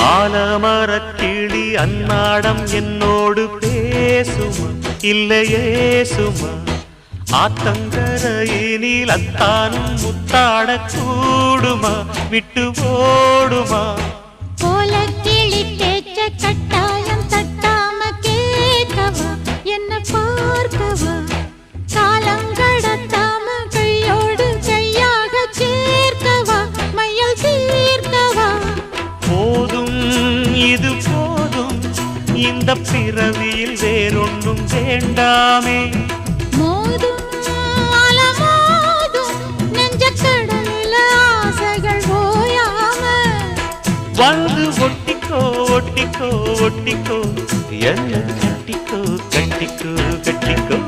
ஆலமரக்கிளி அன்னாடம் என்னோடு பேசுமா இல்லையே சுமா ஆத்தங்கரையினில் அத்தானும் முத்தாட கூடுமா விட்டு ஓடுமா போல கிளி பேச்ச கட்டாயம் தட்டாம கேட்கவா என்ன பார்க்கவா காலங்கடத்தாம கையோடு கையாக சேர்க்கவா மையல் தீர்க்கவா போதும் இது போதும் இந்த பிறவியில் வேறொன்றும் வேண்டாமே மோதும் அலமோதும் நெஞ்ச கடலில் ஆசைகள் ஓயாம வந்து ஒட்டிக்கோ ஒட்டிக்கோ ஒட்டிக்கோ என்ன கட்டிக்கோ கட்டிக்கோ கட்டிக்கோ